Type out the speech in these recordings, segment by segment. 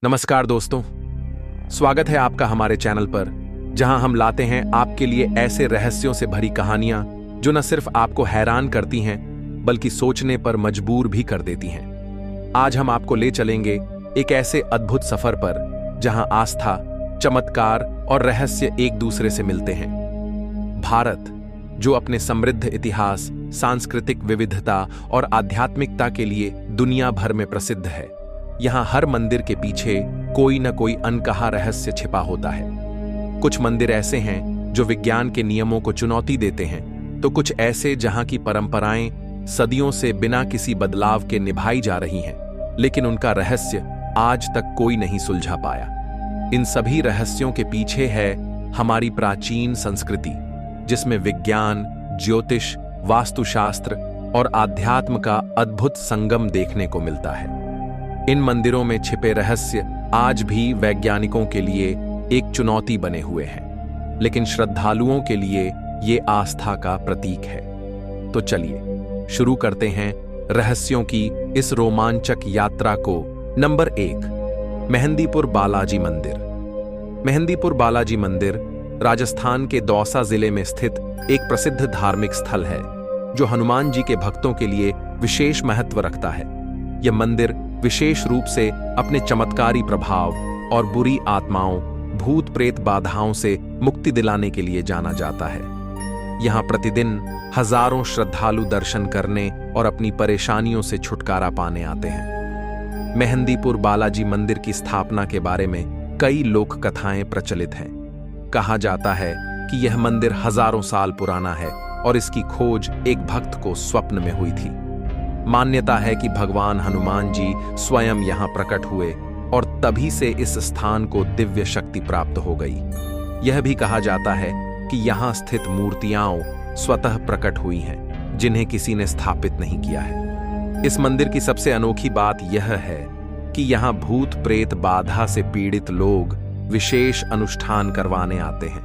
नमस्कार दोस्तों, स्वागत है आपका हमारे चैनल पर, जहां हम लाते हैं आपके लिए ऐसे रहस्यों से भरी कहानियां जो न सिर्फ आपको हैरान करती हैं बल्कि सोचने पर मजबूर भी कर देती हैं। आज हम आपको ले चलेंगे एक ऐसे अद्भुत सफर पर जहां आस्था, चमत्कार और रहस्य एक दूसरे से मिलते हैं। भारत, जो अपने समृद्ध इतिहास, सांस्कृतिक विविधता और आध्यात्मिकता के लिए दुनिया भर में प्रसिद्ध है, यहाँ हर मंदिर के पीछे कोई न कोई अनकहा रहस्य छिपा होता है। कुछ मंदिर ऐसे हैं जो विज्ञान के नियमों को चुनौती देते हैं, तो कुछ ऐसे जहां की परंपराएं सदियों से बिना किसी बदलाव के निभाई जा रही हैं, लेकिन उनका रहस्य आज तक कोई नहीं सुलझा पाया। इन सभी रहस्यों के पीछे है हमारी प्राचीन संस्कृति, जिसमें विज्ञान, ज्योतिष, वास्तुशास्त्र और आध्यात्म का अद्भुत संगम देखने को मिलता है। इन मंदिरों में छिपे रहस्य आज भी वैज्ञानिकों के लिए एक चुनौती बने हुए हैं, लेकिन श्रद्धालुओं के लिए ये आस्था का प्रतीक है। तो चलिए शुरू करते हैं रहस्यों की इस रोमांचक यात्रा को। नंबर 1, मेहंदीपुर बालाजी मंदिर। मेहंदीपुर बालाजी मंदिर राजस्थान के दौसा जिले में स्थित एक प्रसिद्ध धार्मिक स्थल है, जो हनुमान जी के भक्तों के लिए विशेष महत्व रखता है। यह मंदिर विशेष रूप से अपने चमत्कारी प्रभाव और बुरी आत्माओं, भूत प्रेत बाधाओं से मुक्ति दिलाने के लिए जाना जाता है। यहाँ प्रतिदिन हजारों श्रद्धालु दर्शन करने और अपनी परेशानियों से छुटकारा पाने आते हैं। मेहंदीपुर बालाजी मंदिर की स्थापना के बारे में कई लोक कथाएं प्रचलित हैं। कहा जाता है कि यह मंदिर हजारों साल पुराना है और इसकी खोज एक भक्त को स्वप्न में हुई थी। मान्यता है कि भगवान हनुमान जी स्वयं यहां प्रकट हुए और तभी से इस स्थान को दिव्य शक्ति प्राप्त हो गई। यह भी कहा जाता है कि यहां स्थित मूर्तियां स्वतः प्रकट हुई हैं, जिन्हें किसी ने स्थापित नहीं किया है। इस मंदिर की सबसे अनोखी बात यह है कि यहां भूत प्रेत बाधा से पीड़ित लोग विशेष अनुष्ठान करवाने आते हैं।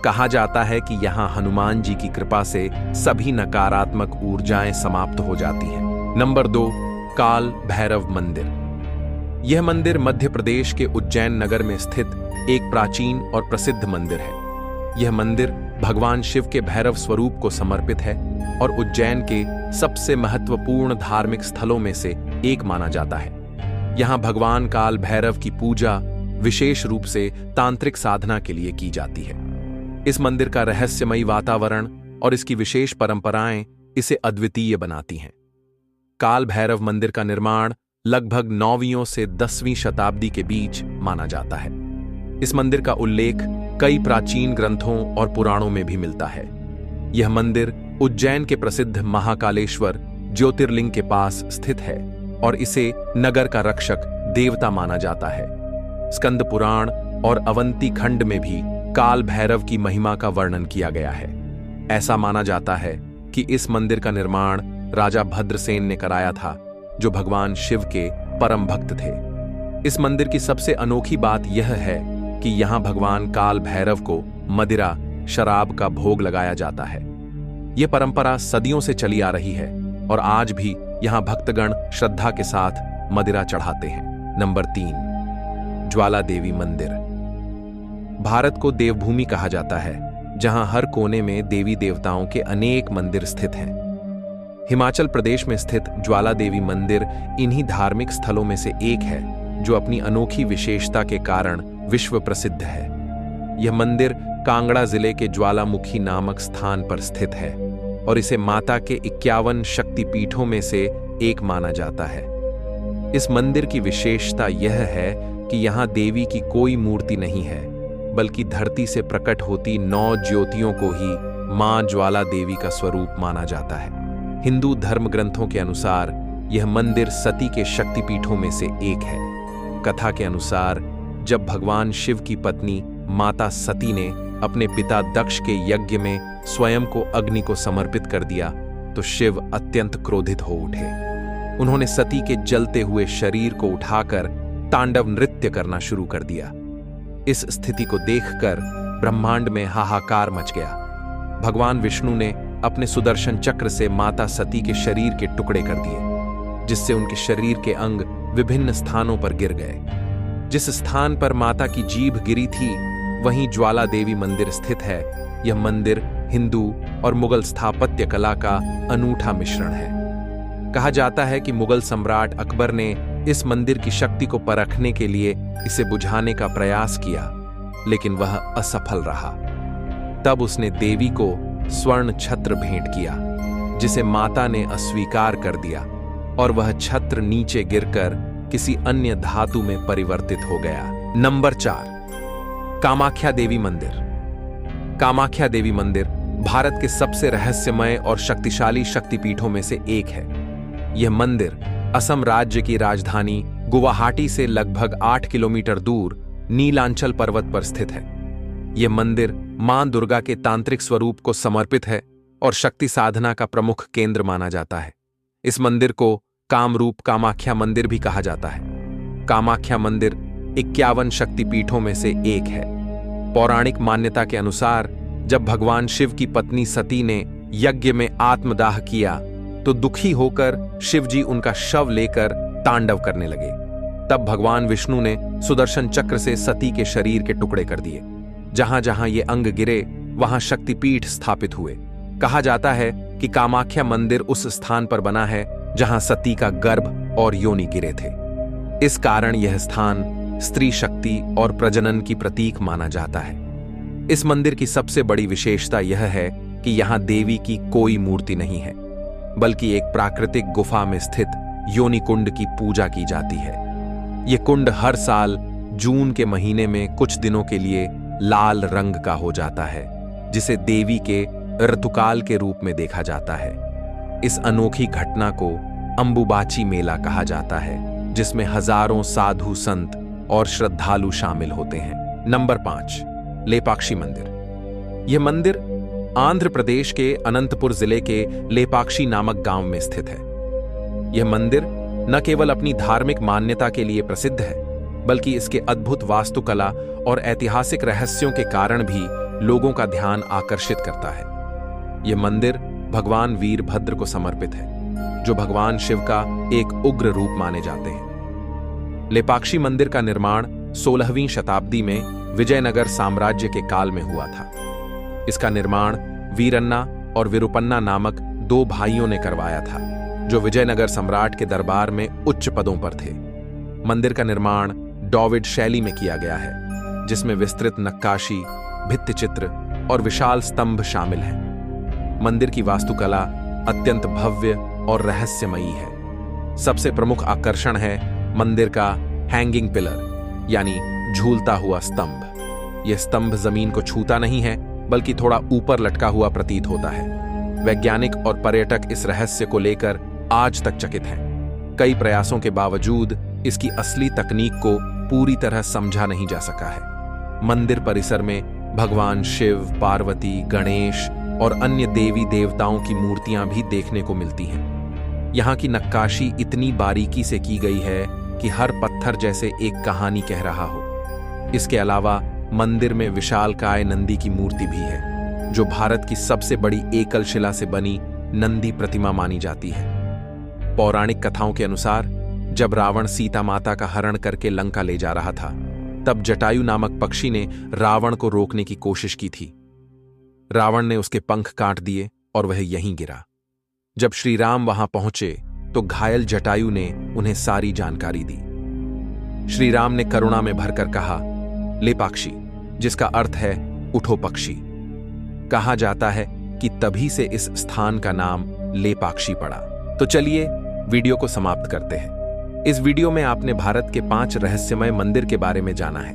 कहा जाता है कि यहां हनुमान जी की कृपा से सभी नकारात्मक ऊर्जाएं समाप्त हो जाती हैं। नंबर 2, काल भैरव मंदिर। यह मंदिर मध्य प्रदेश के उज्जैन नगर में स्थित एक प्राचीन और प्रसिद्ध मंदिर है। यह मंदिर भगवान शिव के भैरव स्वरूप को समर्पित है और उज्जैन के सबसे महत्वपूर्ण धार्मिक स्थलों में से एक माना जाता है। यहाँ भगवान काल भैरव की पूजा विशेष रूप से तांत्रिक साधना के लिए की जाती है। इस मंदिर का रहस्यमयी वातावरण और इसकी विशेष परंपराएं इसे अद्वितीय बनाती हैं। काल भैरव मंदिर का निर्माण लगभग 9वीं से 10वीं शताब्दी के बीच माना जाता है। इस मंदिर का उल्लेख कई प्राचीन ग्रंथों और पुराणों में भी मिलता है। यह मंदिर उज्जैन के प्रसिद्ध महाकालेश्वर ज्योतिर्लिंग के पास स्थित है और इसे नगर का रक्षक देवता माना जाता है। स्कंद पुराण और अवंती खंड में भी काल भैरव की महिमा का वर्णन किया गया है। ऐसा माना जाता है कि इस मंदिर का निर्माण राजा भद्रसेन ने कराया था, जो भगवान शिव के परम भक्त थे। इस मंदिर की सबसे अनोखी बात यह है कि यहाँ भगवान काल भैरव को मदिरा, शराब का भोग लगाया जाता है। यह परंपरा सदियों से चली आ रही है और आज भी यहाँ भक्तगण श्रद्धा के साथ मदिरा चढ़ाते हैं। नंबर 3, ज्वाला देवी मंदिर। भारत को देवभूमि कहा जाता है, जहां हर कोने में देवी देवताओं के अनेक मंदिर स्थित हैं। हिमाचल प्रदेश में स्थित ज्वाला देवी मंदिर इन्हीं धार्मिक स्थलों में से एक है, जो अपनी अनोखी विशेषता के कारण विश्व प्रसिद्ध है। यह मंदिर कांगड़ा जिले के ज्वालामुखी नामक स्थान पर स्थित है और इसे माता के 51 शक्तिपीठों में से एक माना जाता है। इस मंदिर की विशेषता यह है कि यहाँ देवी की कोई मूर्ति नहीं है, बल्कि धरती से प्रकट होती 9 ज्योतियों को ही मां ज्वाला देवी का स्वरूप माना जाता है। हिंदू धर्म ग्रंथों के अनुसार यह मंदिर सती के शक्तिपीठों में से एक है। कथा के अनुसार जब भगवान शिव की पत्नी माता सती ने अपने पिता दक्ष के यज्ञ में स्वयं को अग्नि को समर्पित कर दिया, तो शिव अत्यंत क्रोधित हो उठे। उन्होंने सती के जलते हुए शरीर को उठाकर तांडव नृत्य करना शुरू कर दिया। इस स्थिति को देखकर ब्रह्मांड में हाहाकार मच गया। भगवान विष्णु ने अपने सुदर्शन चक्र से माता सती के शरीर के टुकड़े कर दिए, जिससे उनके शरीर के अंग विभिन्न स्थानों पर गिर गए। जिस स्थान पर माता की जीभ गिरी थी वहीं ज्वाला देवी मंदिर स्थित है। यह मंदिर हिंदू और मुगल स्थापत्य कला का अनूठा मिश्रण है। कहा जाता है कि मुगल सम्राट अकबर ने इस मंदिर की शक्ति को परखने के लिए इसे बुझाने का प्रयास किया, लेकिन वह असफल रहा। तब उसने देवी को स्वर्ण छत्र भेंट किया, जिसे माता ने अस्वीकार कर दिया और वह छत्र नीचे गिरकर किसी अन्य धातु में परिवर्तित हो गया। नंबर 4, कामाख्या देवी मंदिर। कामाख्या देवी मंदिर भारत के सबसे रहस्यमय और शक्तिशाली शक्तिपीठों में से एक है। यह मंदिर असम राज्य की राजधानी गुवाहाटी से लगभग 8 किलोमीटर दूर नीलांचल पर्वत पर स्थित है। यह मंदिर मां दुर्गा के तांत्रिक स्वरूप को समर्पित है और शक्ति साधना का प्रमुख केंद्र माना जाता है। इस मंदिर को कामरूप कामाख्या मंदिर भी कहा जाता है। कामाख्या मंदिर 51 शक्तिपीठों में से एक है। पौराणिक मान्यता के अनुसार जब भगवान शिव की पत्नी सती ने यज्ञ में आत्मदाह किया तो दुखी होकर शिव जी उनका शव लेकर तांडव करने लगे। तब भगवान विष्णु ने सुदर्शन चक्र से सती के शरीर के टुकड़े कर दिए। जहां जहां ये अंग गिरे वहां शक्तिपीठ स्थापित हुए। कहा जाता है कि कामाख्या मंदिर उस स्थान पर बना है जहां सती का गर्भ और योनि गिरे थे। इस कारण यह स्थान स्त्री शक्ति और प्रजनन की प्रतीक माना जाता है। इस मंदिर की सबसे बड़ी विशेषता यह है कि यहां देवी की कोई मूर्ति नहीं है, बल्कि एक प्राकृतिक गुफा में स्थित योनि कुंड की पूजा की जाती है। यह कुंड हर साल जून के महीने में कुछ दिनों के लिए लाल रंग का हो जाता है, जिसे देवी के ऋतुकाल के रूप में देखा जाता है। इस अनोखी घटना को अंबुबाची मेला कहा जाता है, जिसमें हजारों साधु संत और श्रद्धालु शामिल होते हैं। नंबर 5, लेपाक्षी मंदिर। यह मंदिर आंध्र प्रदेश के अनंतपुर जिले के लेपाक्षी नामक गांव में स्थित है। यह मंदिर न केवल अपनी धार्मिक मान्यता के लिए प्रसिद्ध है, बल्कि इसके अद्भुत वास्तुकला और ऐतिहासिक रहस्यों के कारण भी लोगों का ध्यान आकर्षित करता है। यह मंदिर भगवान वीरभद्र को समर्पित है, जो भगवान शिव का एक उग्र रूप माने जाते हैं। लेपाक्षी मंदिर का निर्माण 16वीं शताब्दी में विजयनगर साम्राज्य के काल में हुआ था। इसका निर्माण वीरन्ना और विरुपन्ना नामक 2 भाइयों ने करवाया था, जो विजयनगर सम्राट के दरबार में उच्च पदों पर थे। मंदिर का निर्माण डॉविड शैली में किया गया है, जिसमें विस्तृत नक्काशी, भित्तिचित्र और विशाल स्तंभ शामिल हैं। मंदिर की वास्तुकला अत्यंत भव्य और रहस्यमयी है। सबसे प्रमुख आकर्षण है मंदिर का हैंगिंग पिलर, यानी झूलता हुआ स्तंभ। यह स्तंभ जमीन को छूता नहीं है, बल्कि थोड़ा ऊपर लटका हुआ प्रतीत होता है। वैज्ञानिक और पर्यटक इस रहस्य को लेकर आज तक चकित हैं। कई प्रयासों के बावजूद इसकी असली तकनीक को पूरी तरह समझा नहीं जा सका है। मंदिर परिसर में भगवान शिव, पार्वती, गणेश और अन्य देवी देवताओं की मूर्तियां भी देखने को मिलती हैं। यहाँ की नक्काशी इतनी बारीकी से की गई है कि हर पत्थर जैसे एक कहानी कह रहा हो। इसके अलावा मंदिर में विशालकाय नंदी की मूर्ति भी है, जो भारत की सबसे बड़ी एकल शिला से बनी नंदी प्रतिमा मानी जाती है। पौराणिक कथाओं के अनुसार जब रावण सीता माता का हरण करके लंका ले जा रहा था, तब जटायु नामक पक्षी ने रावण को रोकने की कोशिश की थी। रावण ने उसके पंख काट दिए और वह यहीं गिरा। जब श्री राम वहां पहुंचे तो घायल जटायु ने उन्हें सारी जानकारी दी। श्री राम ने करुणा में भरकर कहा, लेपाक्षी, जिसका अर्थ है उठो पक्षी। कहा जाता है कि तभी से इस स्थान का नाम लेपाक्षी पड़ा। तो चलिए वीडियो को समाप्त करते हैं। इस वीडियो में आपने भारत के 5 रहस्यमय मंदिर के बारे में जाना है।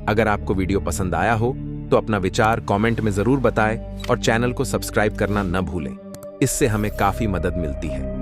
अगर आपको वीडियो पसंद आया हो तो अपना विचार कमेंट में जरूर बताएं और चैनल को सब्सक्राइब करना न भूलें। इससे हमें काफी मदद मिलती है।